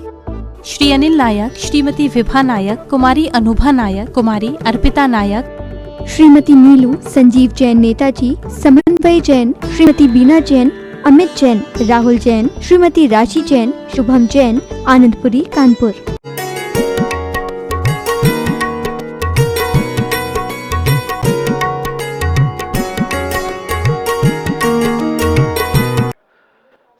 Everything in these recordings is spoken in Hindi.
श्री अनिल नायक, श्रीमती विभा नायक, कुमारी अनुभा नायक, कुमारी अर्पिता नायक, श्रीमती नीलू, संजीव जैन नेताजी, समन्वय जैन, श्रीमती बीना जैन, अमित जैन, राहुल जैन, श्रीमती राशि जैन, शुभम जैन, आनंदपुरी, कानपुर।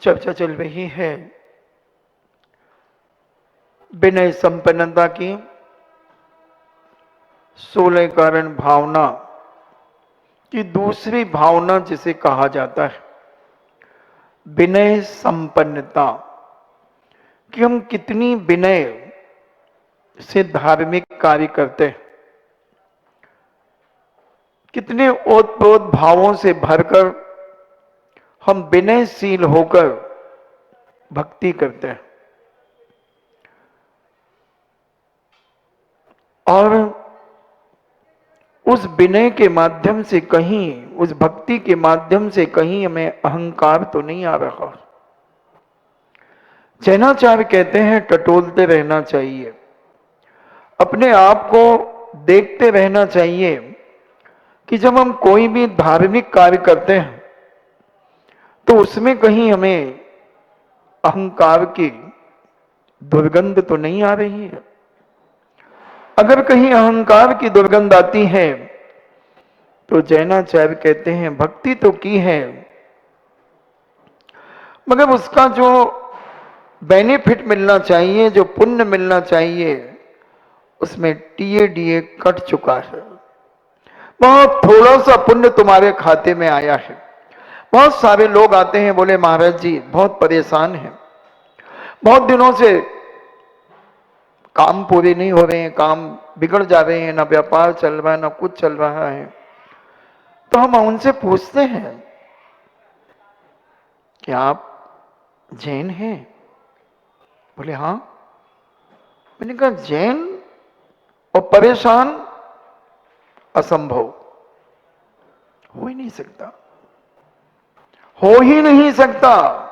चर्चा चल रही है विनय संपन्नता की 16 कारण भावना की दूसरी भावना जिसे कहा जाता है विनय संपन्नता, कि हम कितनी विनय से धार्मिक कार्य करते हैं, कितने ओतप्रोत भावों से भरकर हम विनयशील होकर भक्ति करते हैं। और उस विनय के माध्यम से कहीं, उस भक्ति के माध्यम से कहीं हमें अहंकार तो नहीं आ रहा। जैनाचार्य कहते हैं टटोलते रहना चाहिए, अपने आप को देखते रहना चाहिए कि जब हम कोई भी धार्मिक कार्य करते हैं तो उसमें कहीं हमें अहंकार की दुर्गंध तो नहीं आ रही है। अगर कहीं अहंकार की दुर्गंध आती है तो जैनाचार्य कहते हैं भक्ति तो की है, मगर उसका जो बेनिफिट मिलना चाहिए, जो पुण्य मिलना चाहिए, उसमें टीए डीए कट चुका है। बहुत थोड़ा सा पुण्य तुम्हारे खाते में आया है। बहुत सारे लोग आते हैं, बोले महाराज जी बहुत परेशान हैं, बहुत दिनों से काम पूरे नहीं हो रहे हैं, काम बिगड़ जा रहे हैं, ना व्यापार चल रहा है, ना कुछ चल रहा है। तो हम उनसे पूछते हैं कि आप जैन हैं? बोले हाँ। मैंने कहा जैन और परेशान असंभव, हो ही नहीं सकता, हो ही नहीं सकता।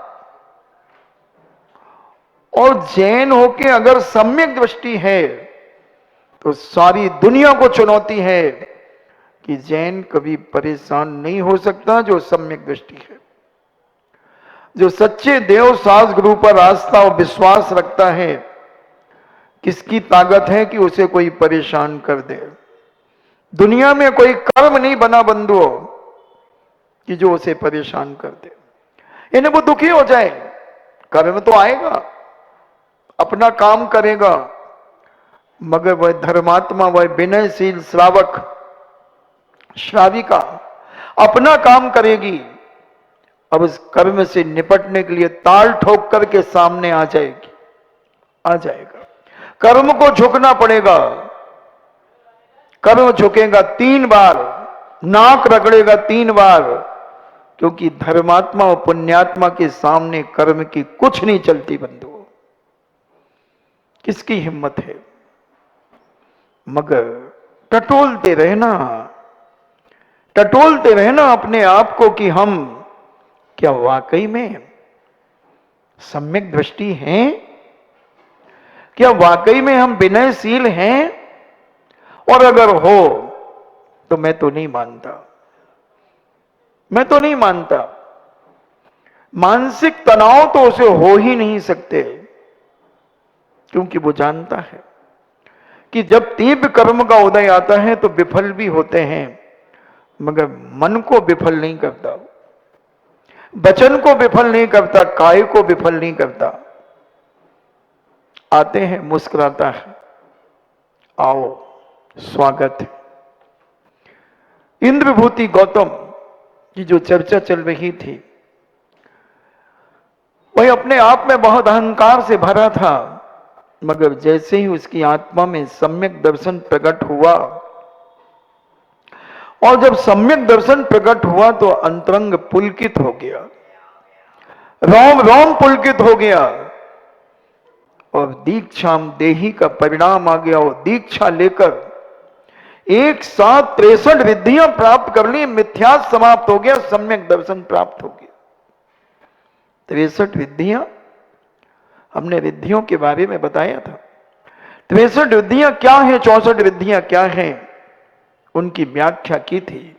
और जैन होके अगर सम्यक दृष्टि है तो सारी दुनिया को चुनौती है कि जैन कभी परेशान नहीं हो सकता जो सम्यक दृष्टि है, जो सच्चे देव सास गुरु पर आस्था और विश्वास रखता है। किसकी ताकत है कि उसे कोई परेशान कर दे? दुनिया में कोई कर्म नहीं बना बंधुओं कि जो उसे परेशान कर दे, यानी वो दुखी हो जाए। कर्म तो आएगा, अपना काम करेगा, मगर वह धर्मात्मा, वह विनयशील श्रावक श्राविका अपना काम करेगी। अब इस कर्म से निपटने के लिए ताल ठोक करके सामने आ जाएगी, आ जाएगा। कर्म को झुकना पड़ेगा, कर्म झुकेगा 3 बार, नाक रगड़ेगा 3 बार, क्योंकि धर्मात्मा और पुण्यात्मा के सामने कर्म की कुछ नहीं चलती बंधु। किसकी हिम्मत है? मगर टटोलते रहना, टटोलते रहना अपने आप को कि हम क्या वाकई में सम्यक दृष्टि हैं? क्या वाकई में हम विनयशील हैं? और अगर हो तो मैं तो नहीं मानता, मैं तो नहीं मानता। मानसिक तनाव तो उसे हो ही नहीं सकते, क्योंकि वो जानता है कि जब तीव्र कर्म का उदय आता है तो विफल भी होते हैं, मगर मन को विफल नहीं करता, वचन को विफल नहीं करता, काय को विफल नहीं करता। आते हैं, मुस्कुराता है, आओ स्वागत है। इंद्रभूति गौतम की जो चर्चा चल रही थी, वह अपने आप में बहुत अहंकार से भरा था, मगर जैसे ही उसकी आत्मा में सम्यक दर्शन प्रकट हुआ, और जब सम्यक दर्शन प्रकट हुआ तो अंतरंग पुलकित हो गया, रोम रोम पुलकित हो गया, और दीक्षाम देही का परिणाम आ गया। और दीक्षा लेकर एक साथ 63 विधियां प्राप्त कर ली, मिथ्यास समाप्त हो गया, सम्यक दर्शन प्राप्त हो गया। 63 विधियां हमने रिद्धियों के बारे में बताया था। 63 रिद्धियां क्या हैं, 64 रिद्धियां क्या हैं, उनकी व्याख्या की थी।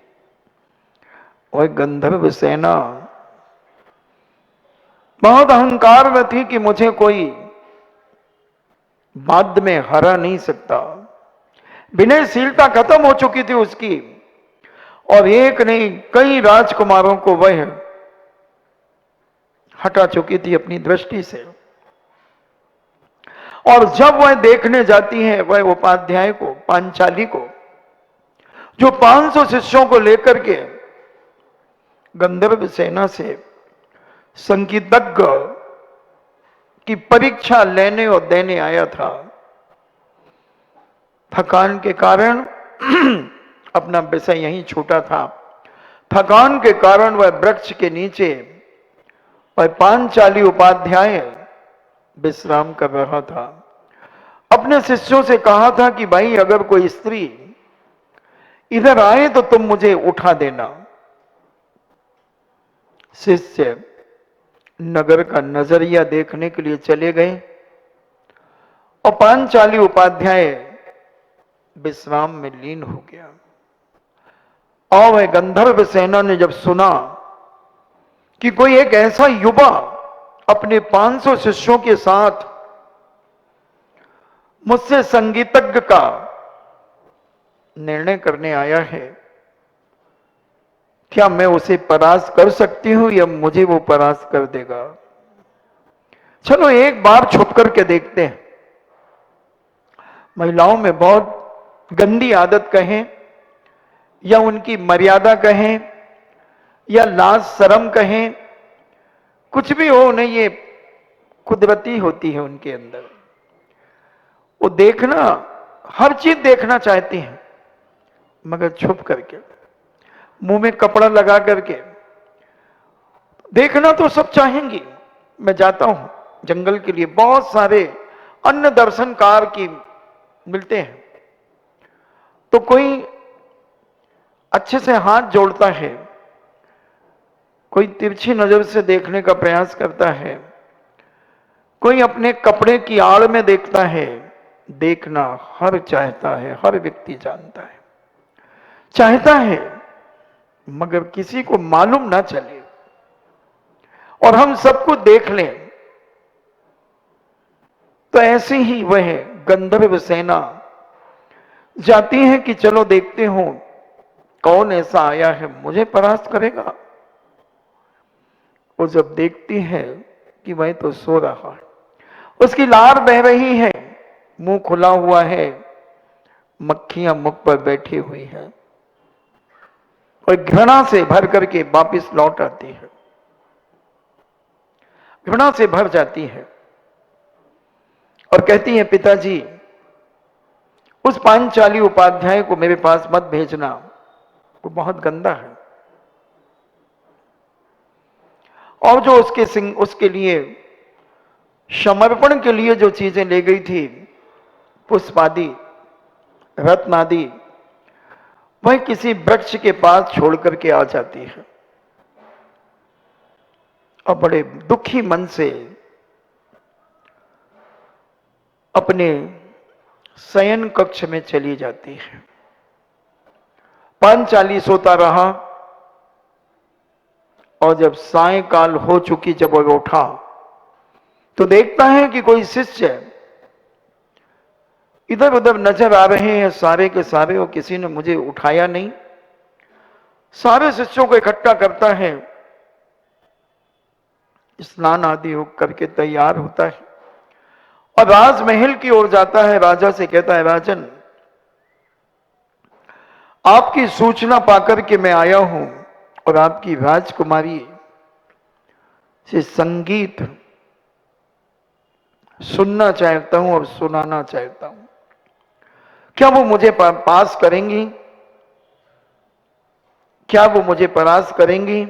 और गंधर्व सेना बहुत अहंकार में थी कि मुझे कोई बाद में हरा नहीं सकता। विनयशीलता खत्म हो चुकी थी उसकी, और एक नहीं कई राजकुमारों को वह हटा चुकी थी अपनी दृष्टि से। और जब वह देखने जाती है वह उपाध्याय को, पांचाली को, जो 500 शिष्यों को लेकर के गंधर्व सेना से संगीतज्ञ की परीक्षा लेने और देने आया था, थकान के कारण अपना विषय यहीं छूटा था। थकान के कारण वह वृक्ष के नीचे वह पांचाली उपाध्याय विश्राम कर रहा था। अपने शिष्यों से कहा था कि भाई अगर कोई स्त्री इधर आए तो तुम मुझे उठा देना। शिष्य नगर का नजरिया देखने के लिए चले गए और पांचाली उपाध्याय विश्राम में लीन हो गया। और वह गंधर्व सेना ने जब सुना कि कोई एक ऐसा युवा अपने 500 शिष्यों के साथ मुझसे संगीतज्ञ का निर्णय करने आया है, क्या मैं उसे परास्त कर सकती हूं या मुझे वो परास्त कर देगा? चलो एक बार छुप करके देखते हैं। महिलाओं में बहुत गंदी आदत कहें या उनकी मर्यादा कहें या लाज शर्म कहें, कुछ भी हो, उन्हें ये कुदरती होती है उनके अंदर। वो देखना, हर चीज देखना चाहती हैं, मगर छुप करके, मुंह में कपड़ा लगा करके। देखना तो सब चाहेंगी। मैं जाता हूं जंगल के लिए, बहुत सारे अन्य दर्शनकार की मिलते हैं, तो कोई अच्छे से हाथ जोड़ता है, कोई तिरछी नजर से देखने का प्रयास करता है, कोई अपने कपड़े की आड़ में देखता है। देखना हर चाहता है, हर व्यक्ति जानता है, चाहता है, मगर किसी को मालूम ना चले और हम सबको देख लें। तो ऐसे ही वह गंधर्व सेना जाती है कि चलो देखते हो कौन ऐसा आया है मुझे परास्त करेगा। वो जब देखती है कि वह तो सो रहा है, उसकी लार बह रही है, मुंह खुला हुआ है, मक्खियां मुख पर बैठी हुई है, और घृणा से भर करके वापस लौट आती है, घृणा से भर जाती है और कहती है, पिताजी उस पांचाली उपाध्याय को मेरे पास मत भेजना, वो बहुत गंदा है। और जो उसके लिए समर्पण के लिए जो चीजें ले गई थी, पुष्प आदि, रत्न आदि, वह किसी वृक्ष के पास छोड़ करके आ जाती है और बड़े दुखी मन से अपने शयन कक्ष में चली जाती है। पांचाली सोता रहा और जब सायंकाल हो चुकी, जब वह उठा तो देखता है कि कोई शिष्य इधर उधर नजर आ रहे हैं, सारे के सारे, और किसी ने मुझे उठाया नहीं। सारे शिष्यों को इकट्ठा करता है, स्नान आदि हो करके तैयार होता है और राजमहल की ओर जाता है। राजा से कहता है, राजन आपकी सूचना पाकर के मैं आया हूं और आपकी राजकुमारी से संगीत सुनना चाहता हूं और सुनाना चाहता हूं। क्या वो मुझे पास करेंगी? क्या वो मुझे परास्त करेंगी?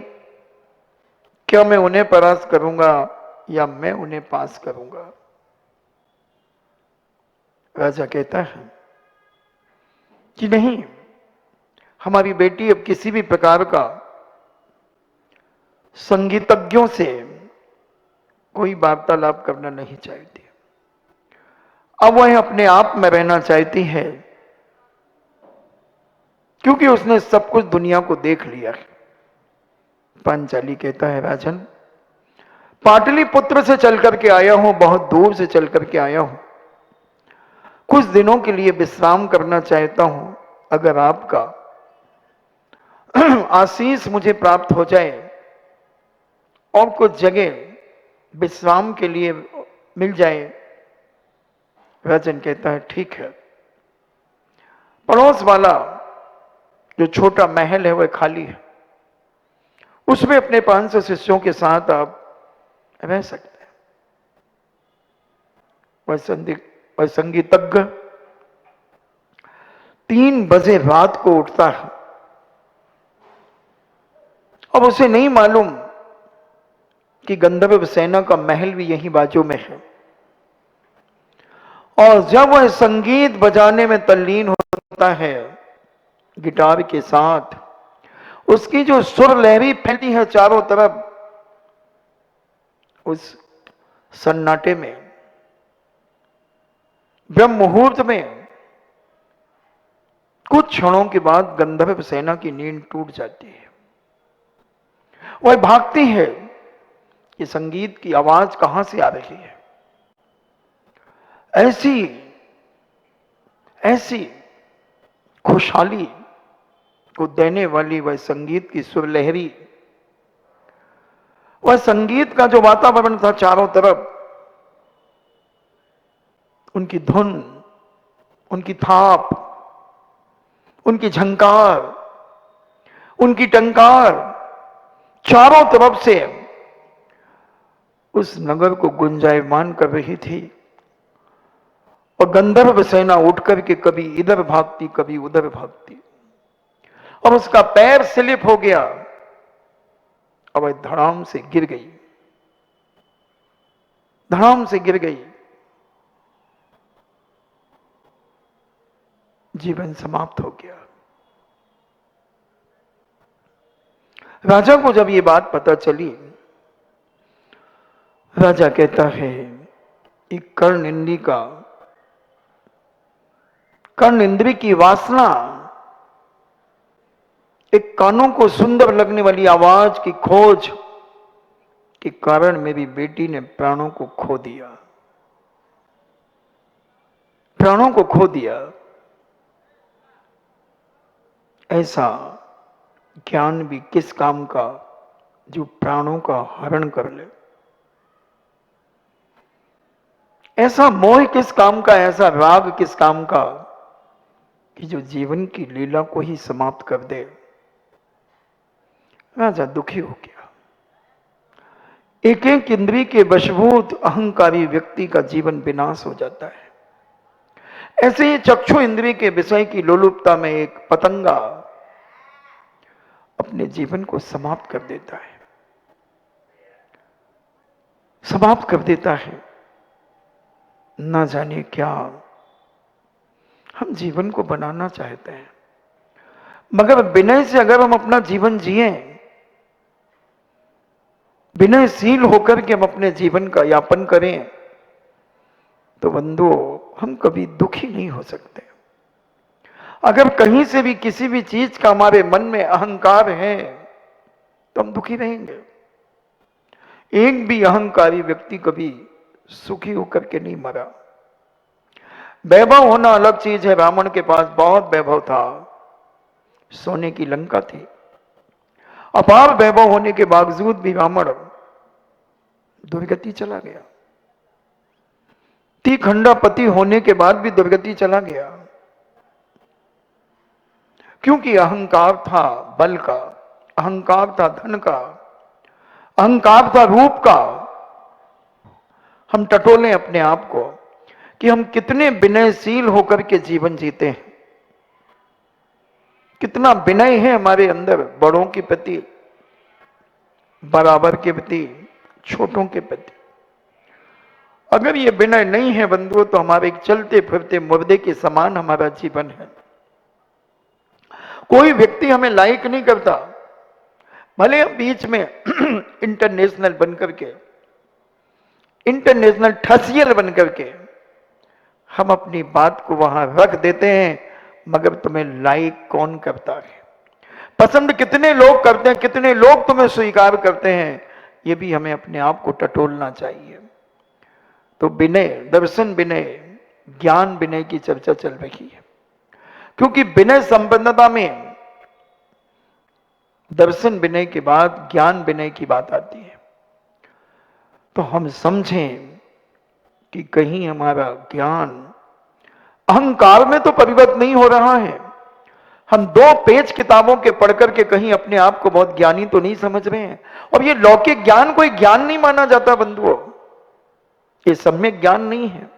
क्या मैं उन्हें परास्त करूंगा या मैं उन्हें पास करूंगा? राजा कहता है कि नहीं, हमारी बेटी अब किसी भी प्रकार का संगीतज्ञों से कोई वार्तालाप करना नहीं चाहती। अब वह अपने आप में रहना चाहती है, क्योंकि उसने सब कुछ दुनिया को देख लिया है। पांचाली कहता है, राजन, पाटलिपुत्र से चल करके आया हूं, बहुत दूर से चल करके आया हूं, कुछ दिनों के लिए विश्राम करना चाहता हूं। अगर आपका आशीष मुझे प्राप्त हो जाए और कुछ जगह विश्राम के लिए मिल जाए। राजन कहता है, ठीक है। पड़ोस वाला जो छोटा महल है वह खाली है, उसमें अपने 500 शिष्यों के साथ आप रह सकते हैं। वह संगीतज्ञ 3 बजे रात को उठता है। अब उसे नहीं मालूम कि गंधर्व सेना का महल भी यहीं बाजू में है, और जब वह संगीत बजाने में तल्लीन होता है गिटार के साथ, उसकी जो सुर लहरी फैलती है चारों तरफ, उस सन्नाटे में, ब्रह्म मुहूर्त में, कुछ क्षणों के बाद गंधर्व सेना की नींद टूट जाती है। वह भागती है कि संगीत की आवाज कहां से आ रही है। ऐसी खुशहाली को देने वाली वह संगीत की सुर लहरी, वह संगीत का जो वातावरण था चारों तरफ, उनकी धुन, उनकी थाप, उनकी झंकार, उनकी टंकार चारों तरफ से उस नगर को गुंजायमान कर रही थी। और गंधर्व सेना उठकर के कभी इधर भागती, कभी उधर भागती, और उसका पैर स्लिप हो गया और वह धड़ाम से गिर गई, धड़ाम से गिर गई। जीवन समाप्त हो गया। राजा को जब ये बात पता चली, राजा कहता है, एक कर्ण इंद्री की वासना, एक कानों को सुंदर लगने वाली आवाज की खोज के कारण मेरी बेटी ने प्राणों को खो दिया, प्राणों को खो दिया। ऐसा ज्ञान भी किस काम का जो प्राणों का हरण कर ले। ऐसा मोह किस काम का, ऐसा राग किस काम का कि जो जीवन की लीला को ही समाप्त कर दे। राजा दुखी हो गया। एक एक इंद्रिय के वशभूत अहंकारी व्यक्ति का जीवन विनाश हो जाता है। ऐसे ही चक्षु इंद्रिय के विषय की लोलुपता में एक पतंगा अपने जीवन को समाप्त कर देता है, समाप्त कर देता है। ना जाने क्या हम जीवन को बनाना चाहते हैं, मगर विनय से अगर हम अपना जीवन जिए, विनयशील होकर के हम अपने जीवन का यापन करें, तो बंधुओं हम कभी दुखी नहीं हो सकते। अगर कहीं से भी किसी भी चीज का हमारे मन में अहंकार है तो हम दुखी रहेंगे। एक भी अहंकारी व्यक्ति कभी सुखी होकर के नहीं मरा। वैभव होना अलग चीज है। रावण के पास बहुत वैभव था, सोने की लंका थी। अपार वैभव होने के बावजूद भी रावण दुर्गति चला गया। तीखंडापति होने के बाद भी दुर्गति चला गया, क्योंकि अहंकार था बल का, अहंकार था धन का, अहंकार था रूप का। हम टटोलें अपने आप को कि हम कितने विनयशील होकर के जीवन जीते हैं, कितना विनय है हमारे अंदर, बड़ों के प्रति, बराबर के प्रति, छोटों के प्रति। अगर ये विनय नहीं है बंधुओं, तो हमारे एक चलते फिरते मुर्दे के समान हमारा जीवन है। कोई व्यक्ति हमें लाइक नहीं करता, भले हम बीच में इंटरनेशनल बनकर के इंटरनेशनल ठसियर बन करके हम अपनी बात को वहां रख देते हैं, मगर तुम्हें लाइक कौन करता है, पसंद कितने लोग करते हैं, कितने लोग तुम्हें स्वीकार करते हैं, ये भी हमें अपने आप को टटोलना चाहिए। तो विनय, दर्शन विनय, ज्ञान विनय की चर्चा चल रही है, क्योंकि विनय संपन्नता में दर्शन विनय के बाद ज्ञान विनय की बात आती है। तो हम समझें कि कहीं हमारा ज्ञान अहंकार में तो परिवर्तित नहीं हो रहा है। हम 2 पेज किताबों के पढ़ करके कहीं अपने आप को बहुत ज्ञानी तो नहीं समझ रहे हैं। और ये लौकिक ज्ञान कोई ज्ञान नहीं माना जाता बंधुओं, ये सम्यक ज्ञान नहीं है,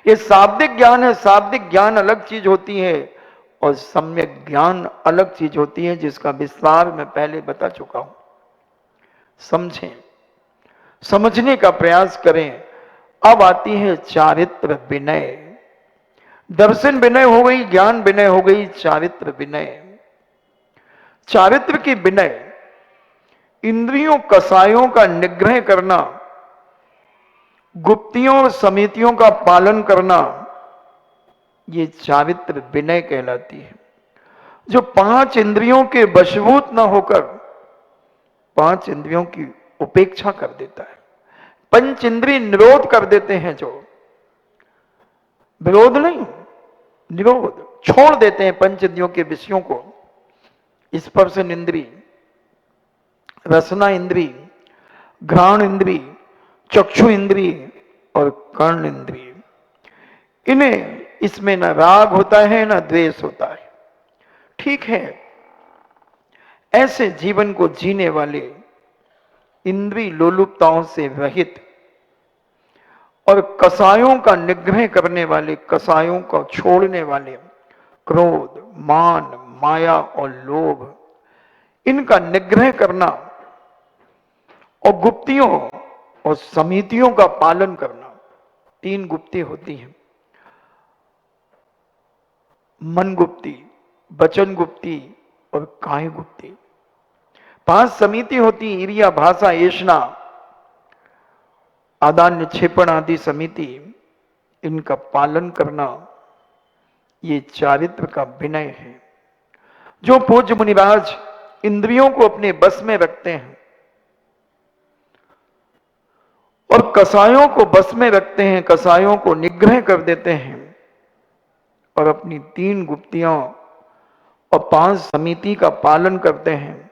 ये शाब्दिक ज्ञान है। शाब्दिक ज्ञान अलग चीज होती है और सम्यक ज्ञान अलग चीज होती है, जिसका विस्तार मैं पहले बता चुका हूं। समझें, समझने का प्रयास करें। अब आती है चारित्र विनय। दर्शन विनय हो गई, ज्ञान विनय हो गई, चारित्र विनय। चारित्र की विनय, इंद्रियों कसायों का निग्रह करना, गुप्तियों और समितियों का पालन करना, ये चारित्र विनय कहलाती है। जो 5 इंद्रियों के वशभूत न होकर 5 इंद्रियों की उपेक्षा कर देता है, पंच इंद्रिय निरोध कर देते हैं, जो विरोध नहीं, निरोध, छोड़ देते हैं पंच इंद्रियों के विषयों को। स्पर्शन इंद्री, रसना इंद्री, घ्राण इंद्री, चक्षु इंद्री और कर्ण इंद्री, इन्हें इसमें न राग होता है न द्वेष होता है। ठीक है, ऐसे जीवन को जीने वाले, इंद्रिय लोलुपताओं से रहित और कसायों का निग्रह करने वाले, कसायों को छोड़ने वाले, क्रोध, मान, माया और लोभ, इनका निग्रह करना और गुप्तियों और समितियों का पालन करना। 3 गुप्ति होती हैं, मन गुप्ति, वचन गुप्ति और काय गुप्ति। 5 समिति होती, ईर्ष्या, भाषा, ऐषणा, आदान निक्षेपण आदि समिति, इनका पालन करना, ये चारित्र का विनय है। जो पूज्य मुनिराज इंद्रियों को अपने बस में रखते हैं और कसायों को बस में रखते हैं, कसायों को निग्रह कर देते हैं और अपनी 3 गुप्तियां और 5 समिति का पालन करते हैं,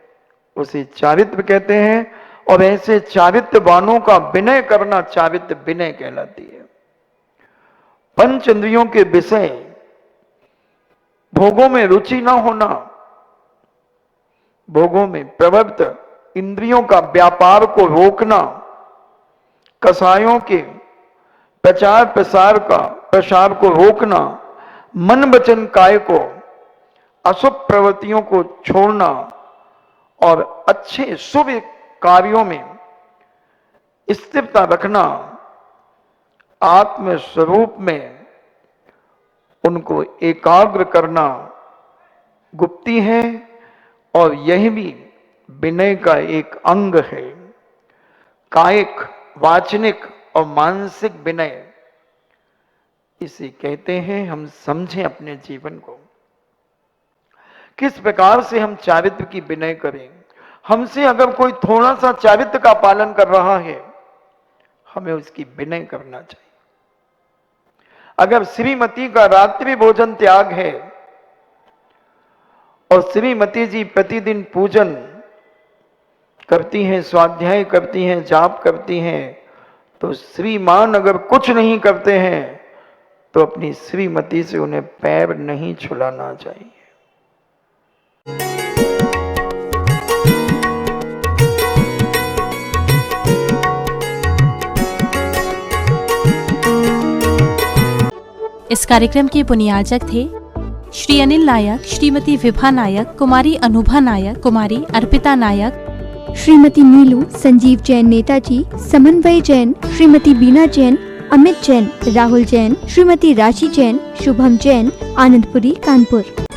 उसे चारित्र कहते हैं। और ऐसे चारित्रवानों का विनय करना चारित्र विनय कहलाती है। पंच इंद्रियों के विषय, भोगों में रुचि ना होना, भोगों में प्रवृत्त इंद्रियों का व्यापार को रोकना, कसायों के प्रचार प्रसार को रोकना, मन वचन काय को अशुभ प्रवृत्तियों को छोड़ना और अच्छे शुभ कार्यों में स्थिरता रखना, आत्म स्वरूप में उनको एकाग्र करना गुप्ति है। और यह भी विनय का एक अंग है। कायिक, वाचनिक और मानसिक विनय, इसे कहते हैं। हम समझें अपने जीवन को, किस प्रकार से हम चारित्र की विनय करें। हमसे अगर कोई थोड़ा सा चारित्र का पालन कर रहा है, हमें उसकी विनय करना चाहिए। अगर श्रीमती का रात्रि भोजन त्याग है और श्रीमती जी प्रतिदिन पूजन करती हैं, स्वाध्याय करती हैं, जाप करती हैं, तो श्रीमान अगर कुछ नहीं करते हैं तो अपनी श्रीमती से उन्हें पैर नहीं छुलाना चाहिए। इस कार्यक्रम के पुनियाजक थे श्री अनिल नायक, श्रीमती विभा नायक, कुमारी अनुभा नायक, कुमारी अर्पिता नायक, श्रीमती नीलू, संजीव जैन नेताजी, समन्वय जैन, श्रीमती बीना जैन, अमित जैन, राहुल जैन, श्रीमती राशि जैन, शुभम जैन, आनंदपुरी, कानपुर।